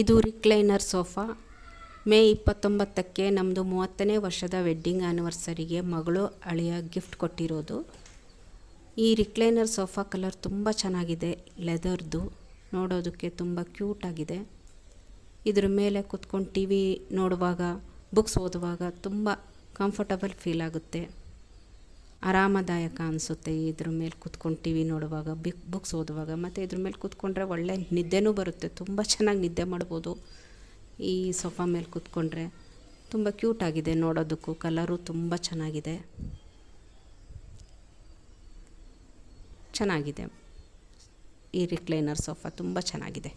ಇದು recliner sofa. May 29ಕ್ಕೆ ನಮ್ಮದು 30ನೇ ವರ್ಷದ ವೆಡ್ಡಿಂಗ್ ಆ್ಯನಿವರ್ಸರಿಗೆ ಮಗಳು ಅಳಿಯ ಗಿಫ್ಟ್ ಕೊಟ್ಟಿರೋದು. ಈ ರಿಕ್ಲೈನರ್ ಸೋಫಾ ಕಲರ್ ತುಂಬ ಚೆನ್ನಾಗಿದೆ, ಲೆದರ್ದು, ನೋಡೋದಕ್ಕೆ ತುಂಬ ಕ್ಯೂಟಾಗಿದೆ. ಇದ್ರ ಮೇಲೆ ಕುತ್ಕೊಂಡು ಟಿ ವಿ ನೋಡುವಾಗ, ಬುಕ್ಸ್ ಓದುವಾಗ ತುಂಬ ಕಂಫರ್ಟಬಲ್ ಫೀಲ್ ಆಗುತ್ತೆ, ಆರಾಮದಾಯಕ ಅನಿಸುತ್ತೆ. ಇದ್ರ ಮೇಲೆ ಕುತ್ಕೊಂಡು ಟಿ ವಿ ನೋಡುವಾಗ, ಬುಕ್ಸ್ ಓದುವಾಗ, ಮತ್ತು ಇದ್ರ ಮೇಲೆ ಕುತ್ಕೊಂಡ್ರೆ ಒಳ್ಳೆ ನಿದ್ದೆನೂ ಬರುತ್ತೆ, ತುಂಬ ಚೆನ್ನಾಗಿ ನಿದ್ದೆ ಮಾಡ್ಬೋದು. ಈ ಸೋಫಾ ಮೇಲೆ ಕುತ್ಕೊಂಡ್ರೆ ತುಂಬ ಕ್ಯೂಟಾಗಿದೆ ನೋಡೋದಕ್ಕೂ, ಕಲರು ತುಂಬ ಚೆನ್ನಾಗಿದೆ. ಈ ರಿಕ್ಲೈನರ್ ಸೋಫಾ ತುಂಬ ಚೆನ್ನಾಗಿದೆ.